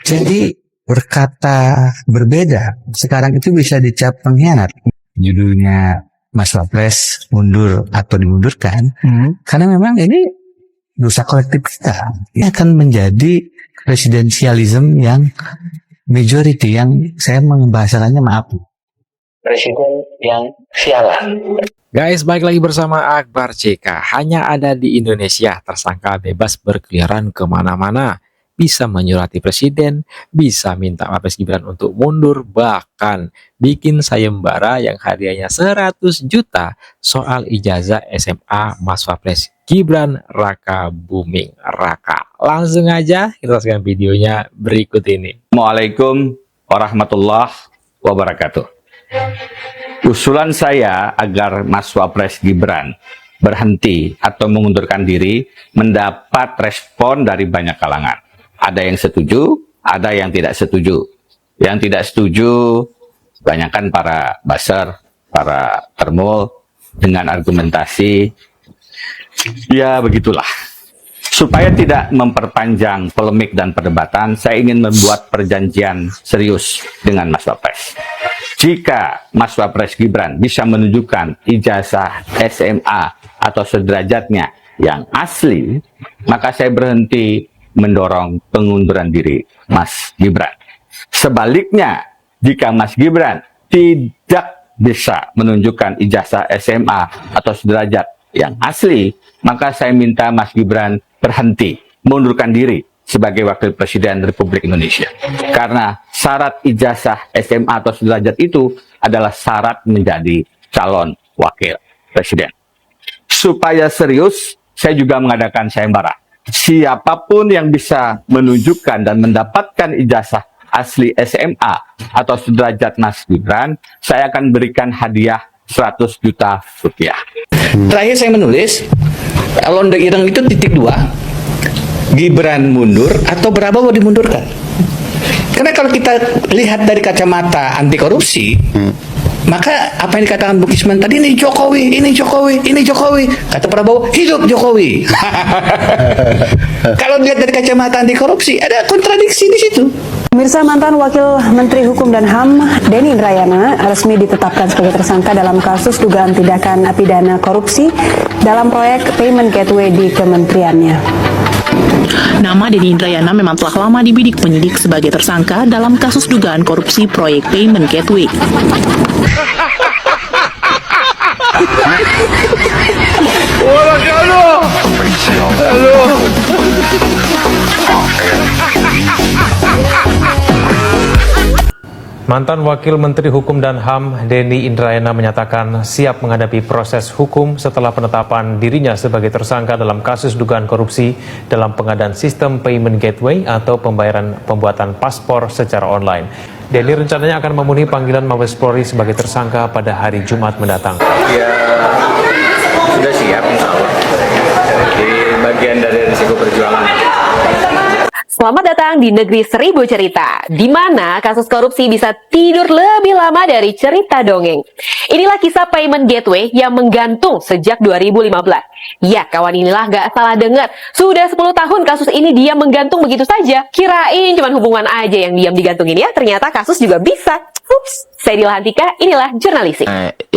Jadi berkata berbeda sekarang itu bisa dicap pengkhianat. Judulnya Mas Wapres mundur atau dimundurkan karena memang ini dosa kolektif kita. Ini akan menjadi presidensialisme yang majority, yang saya membahasakannya maaf, presiden yang sialan. Guys, balik lagi bersama Akbar CK. Hanya ada di Indonesia tersangka bebas berkeliaran kemana-mana, bisa menyurati presiden, bisa minta Wapres Gibran untuk mundur, bahkan bikin sayembara yang hadiahnya 100 juta soal ijazah SMA Mas Wapres Gibran Raka Buming Raka. Langsung aja kita saksikan videonya berikut ini. Assalamualaikum warahmatullahi wabarakatuh. Usulan saya agar Mas Wapres Gibran berhenti atau mengundurkan diri mendapat respon dari banyak kalangan. Ada yang setuju, ada yang tidak setuju. Yang tidak setuju, banyakkan para buzzer, para termul dengan argumentasi, ya begitulah. Supaya tidak memperpanjang polemik dan perdebatan, saya ingin membuat perjanjian serius dengan Mas Wapres. Jika Mas Wapres Gibran bisa menunjukkan ijazah SMA atau sederajatnya yang asli, maka saya berhenti mendorong pengunduran diri Mas Gibran. Sebaliknya, jika Mas Gibran tidak bisa menunjukkan ijazah SMA atau sederajat yang asli, maka saya minta Mas Gibran berhenti, mengundurkan diri sebagai Wakil Presiden Republik Indonesia. Karena syarat ijazah SMA atau sederajat itu adalah syarat menjadi calon Wakil Presiden. Supaya serius, saya juga mengadakan sayembara. Siapapun yang bisa menunjukkan dan mendapatkan ijazah asli SMA atau sederajat Mas Gibran, saya akan berikan hadiah 100 juta rupiah. Terakhir saya menulis, Londe Ireng itu titik 2, Gibran mundur atau berapa mau dimundurkan. Karena kalau kita lihat dari kacamata anti korupsi, maka apa yang dikatakan Bu Kisman tadi, ini Jokowi, ini Jokowi, ini Jokowi. Kata Prabowo, hidup Jokowi. Kalau dilihat dari kacamata anti korupsi, ada kontradiksi di situ. Pemirsa, mantan Wakil Menteri Hukum dan HAM Denny Indrayana resmi ditetapkan sebagai tersangka dalam kasus dugaan tindakan pidana korupsi dalam proyek Payment Gateway di kementeriannya. Nama Denny Indrayana memang telah lama dibidik penyidik sebagai tersangka dalam kasus dugaan korupsi proyek Payment Gateway. Mantan Wakil Menteri Hukum dan HAM Denny Indrayana menyatakan siap menghadapi proses hukum setelah penetapan dirinya sebagai tersangka dalam kasus dugaan korupsi dalam pengadaan sistem Payment Gateway atau pembuatan paspor secara online. Denny rencananya akan memenuhi panggilan Mabes Polri sebagai tersangka pada hari Jumat mendatang. Ya, sudah siap insya Allah. Jadi bagian dari risiko perjuangan. Selamat datang di negeri seribu cerita, di mana kasus korupsi bisa tidur lebih lama dari cerita dongeng. Inilah kisah Payment Gateway yang menggantung sejak 2015. Ya, kawan, inilah gak salah dengar. Sudah 10 tahun kasus ini diam menggantung begitu saja. Kirain cuma hubungan aja yang diam digantungin ya, ternyata kasus juga bisa. Ups, saya Dilahantika, inilah Jurnalistik.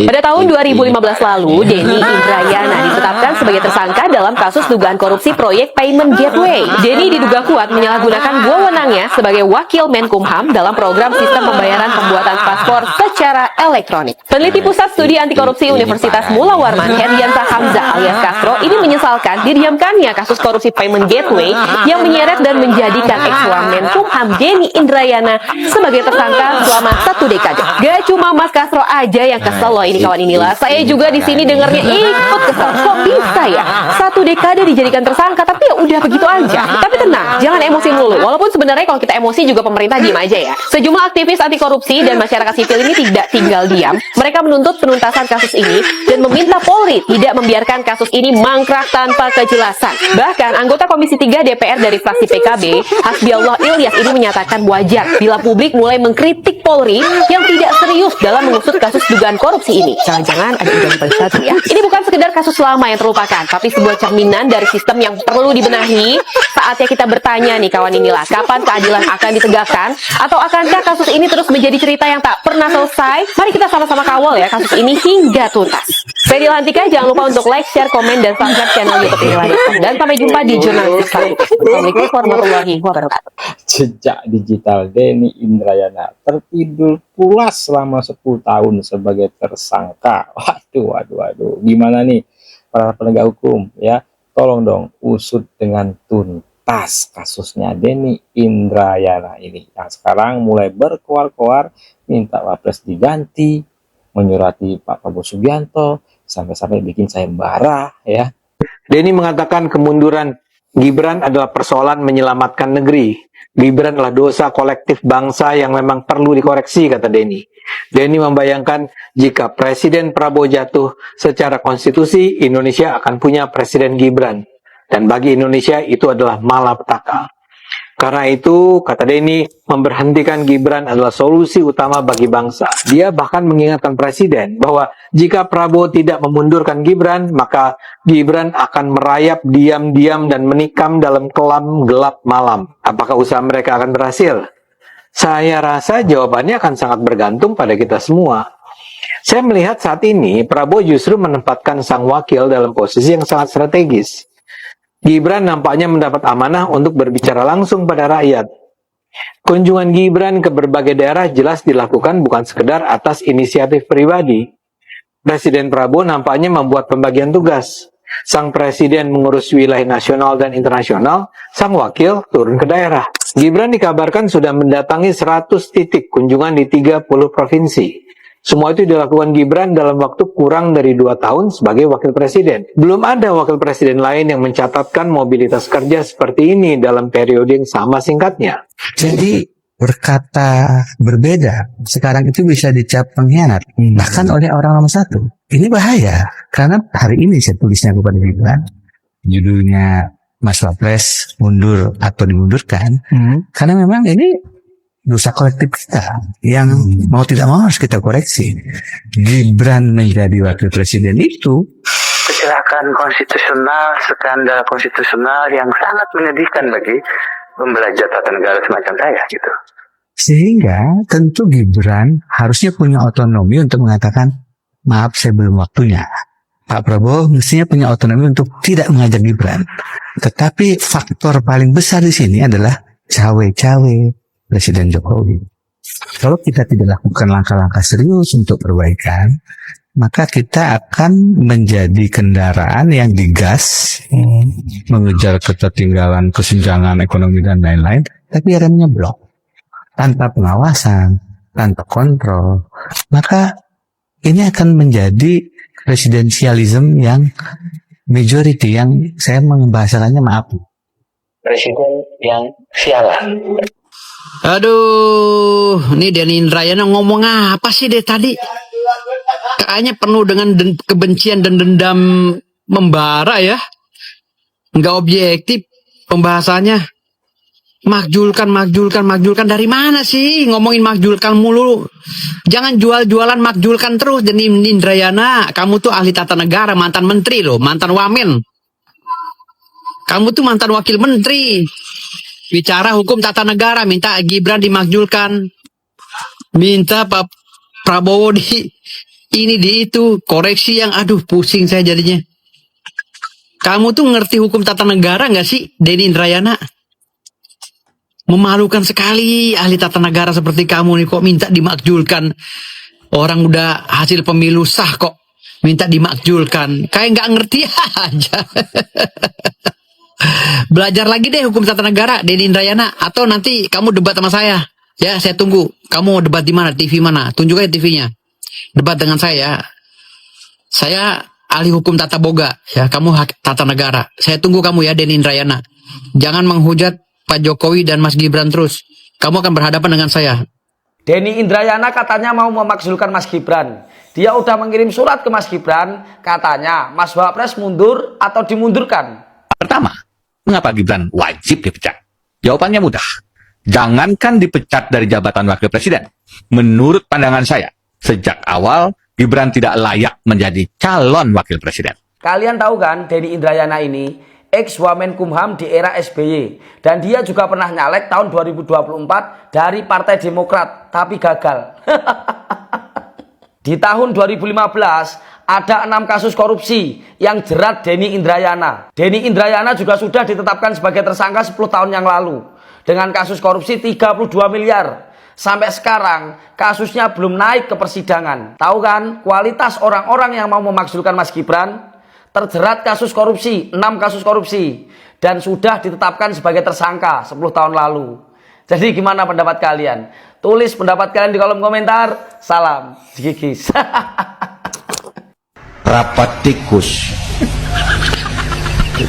Pada tahun 2015 lalu, Denny Indrayana ditetapkan sebagai tersangka dalam kasus dugaan korupsi proyek Payment Gateway. Denny diduga kuat menyalahgunakan wewenangnya sebagai Wakil Menkumham dalam program sistem pembayaran pembuatan paspor secara elektronik. Peneliti Pusat Studi Anti Korupsi Universitas Mula Warman, Herdiansa Hamzah alias Castro, ini menyesalkan didiamkannya kasus korupsi Payment Gateway yang menyeret dan menjadikan ex-Menkumham Denny Indrayana sebagai tersangka selama 1 dekade. Gak cuma Mas Castro aja yang kesel loh ini kawan inilah. Saya juga di sini dengarnya ikut kesel. Kok bisa ya 1 dekade dijadikan tersangka tapi ya udah begitu aja. Tapi tenang, jangan emosi melulu. Walaupun sebenarnya kalau kita emosi juga pemerintah diam aja ya. Sejumlah aktivis anti korupsi dan masyarakat sipil ini tidak tinggal diam. Mereka menuntut penuntasan kasus ini dan meminta Polri tidak membiarkan kasus ini mangkrak tanpa kejelasan. Bahkan anggota Komisi 3 DPR dari fraksi PKB, Hasbiallah Ilyas ini menyatakan wajar bila publik mulai mengkritik Polri yang tidak serius dalam mengusut kasus dugaan korupsi ini. Jangan-jangan ada ide balik lagi ya. Ini bukan sekedar kasus lama yang terlupakan, tapi sebuah cerminan dari sistem yang perlu dibenahi. Saatnya kita bertanya nih kawan inilah, kapan keadilan akan ditegakkan? Atau akankah kasus ini terus menjadi cerita yang tak pernah selesai? Mari kita sama-sama kawal ya kasus ini hingga tuntas. Saya Dilantika, jangan lupa untuk like, share, komen, dan subscribe channel YouTube Inilah. Dan sampai jumpa di jurnalistik selanjutnya. Assalamualaikum warahmatullahi wabarakatuh. Jejak digital Denny Indrayana tertidur pulas selama 10 tahun sebagai tersangka. Waduh. Gimana nih para penegak hukum ya? Tolong dong usut dengan tuntas kasusnya Denny Indrayana ini. Yang sekarang mulai berkoar-koar minta Wapres diganti, menyurati Pak Prabowo Subianto, sampai-sampai bikin sayembara ya. Denny mengatakan kemunduran Gibran adalah persoalan menyelamatkan negeri. Gibran adalah dosa kolektif bangsa yang memang perlu dikoreksi, kata Denny. Denny membayangkan jika Presiden Prabowo jatuh secara konstitusi, Indonesia akan punya Presiden Gibran. Dan bagi Indonesia itu adalah malapetaka. Karena itu, kata Denny, memberhentikan Gibran adalah solusi utama bagi bangsa. Dia bahkan mengingatkan Presiden bahwa jika Prabowo tidak memundurkan Gibran, maka Gibran akan merayap diam-diam dan menikam dalam kelam gelap malam. Apakah usaha mereka akan berhasil? Saya rasa jawabannya akan sangat bergantung pada kita semua. Saya melihat saat ini Prabowo justru menempatkan sang wakil dalam posisi yang sangat strategis. Gibran nampaknya mendapat amanah untuk berbicara langsung pada rakyat. Kunjungan Gibran ke berbagai daerah jelas dilakukan bukan sekedar atas inisiatif pribadi. Presiden Prabowo nampaknya membuat pembagian tugas. Sang presiden mengurus wilayah nasional dan internasional, sang wakil turun ke daerah. Gibran dikabarkan sudah mendatangi 100 titik kunjungan di 30 provinsi. Semua itu dilakukan Gibran dalam waktu kurang dari 2 tahun sebagai wakil presiden. Belum ada wakil presiden lain yang mencatatkan mobilitas kerja seperti ini dalam periode yang sama singkatnya. Jadi berkata berbeda sekarang itu bisa dicap pengkhianat, bahkan oleh orang nomor satu. Ini bahaya karena hari ini saya tulisnya kepada Gibran, judulnya Mas Wapres mundur atau dimundurkan, karena memang ini dosa kolektif kita yang mau tidak mau harus kita koreksi. Gibran menjadi wakil presiden itu kecelakaan konstitusional, skandal konstitusional yang sangat menyedihkan bagi pembelajar tata negara semacam saya gitu. Sehingga tentu Gibran harusnya punya otonomi untuk mengatakan maaf saya belum waktunya. Pak Prabowo mestinya punya otonomi untuk tidak mengajak Gibran. Tetapi faktor paling besar di sini adalah cawe-cawe Presiden Jokowi. Kalau kita tidak lakukan langkah-langkah serius untuk perbaikan, maka kita akan menjadi kendaraan yang digas, mengejar ketertinggalan, kesenjangan ekonomi dan lain-lain, tapi remnya blok. Tanpa pengawasan, tanpa kontrol, maka ini akan menjadi presidensialisme yang majority, yang saya membahasakannya maaf, presiden yang sialan. Aduh, ini Denny Indrayana ngomong apa sih deh tadi? Kayaknya penuh dengan kebencian dan dendam membara ya. Nggak objektif pembahasannya. Makjulkan dari mana sih? Ngomongin makjulkan mulu. Jangan jual-jualan makjulkan terus, Denny Indrayana. Kamu tuh ahli tata negara, mantan menteri loh, mantan wamen. Kamu tuh mantan wakil menteri. Bicara hukum tata negara, minta Gibran dimakjulkan, minta Pak Prabowo di itu, koreksi yang aduh pusing saya jadinya. Kamu tuh ngerti hukum tata negara nggak sih, Denny Indrayana? Memalukan sekali ahli tata negara seperti kamu nih kok minta dimakjulkan. Orang udah hasil pemilu sah kok minta dimakjulkan, kayak nggak ngerti aja. Belajar lagi deh hukum tata negara, Denny Indrayana, atau nanti kamu debat sama saya. Ya, saya tunggu. Kamu debat di mana? TV mana? Tunjuk aja TV-nya. Debat dengan saya. Saya ahli hukum tata boga, ya. Kamu tata negara. Saya tunggu kamu ya, Denny Indrayana. Jangan menghujat Pak Jokowi dan Mas Gibran terus. Kamu akan berhadapan dengan saya. Denny Indrayana katanya mau memakzulkan Mas Gibran. Dia udah mengirim surat ke Mas Gibran, katanya Mas Wapres mundur atau dimundurkan. Pertama, mengapa Gibran wajib dipecat? Jawabannya mudah. Jangankan dipecat dari jabatan wakil presiden. Menurut pandangan saya, sejak awal Gibran tidak layak menjadi calon wakil presiden. Kalian tahu kan, Denny Indrayana ini ex Wamenkumham di era SBY, dan dia juga pernah nyalek tahun 2024 dari Partai Demokrat, tapi gagal. Di tahun 2015 ada 6 kasus korupsi yang jerat Denny Indrayana. Denny Indrayana juga sudah ditetapkan sebagai tersangka 10 tahun yang lalu dengan kasus korupsi 32 miliar. Sampai sekarang kasusnya belum naik ke persidangan. Tahu kan, kualitas orang-orang yang mau memakzulkan Mas Gibran terjerat kasus korupsi, 6 kasus korupsi, dan sudah ditetapkan sebagai tersangka 10 tahun lalu. Jadi gimana pendapat kalian? Tulis pendapat kalian di kolom komentar. Salam digigis. Rapat tikus.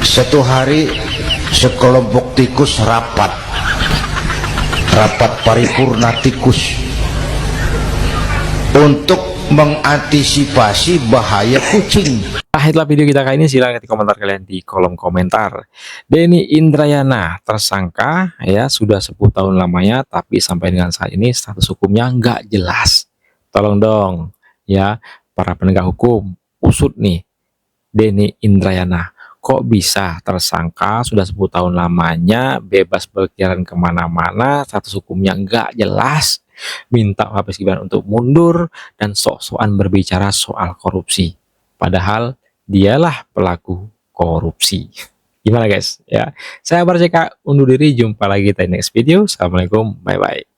Satu hari sekelompok tikus rapat paripurna tikus untuk mengantisipasi bahaya kucing. Nah, itulah video kita kali ini. Silahkan di komentar kalian di kolom komentar. Denny Indrayana tersangka ya, sudah 10 tahun lamanya, tapi sampai dengan saat ini status hukumnya nggak jelas. Tolong dong ya para penegak hukum, usut nih Denny Indrayana. Kok bisa tersangka sudah 10 tahun lamanya, bebas berkeliaran kemana-mana, status hukumnya nggak jelas, minta Mas Gibran untuk mundur, dan sok-sokan berbicara soal korupsi. Padahal dialah pelaku korupsi. Gimana guys? Ya, saya Akbar CK undur diri, jumpa lagi di next video. Assalamualaikum, bye-bye.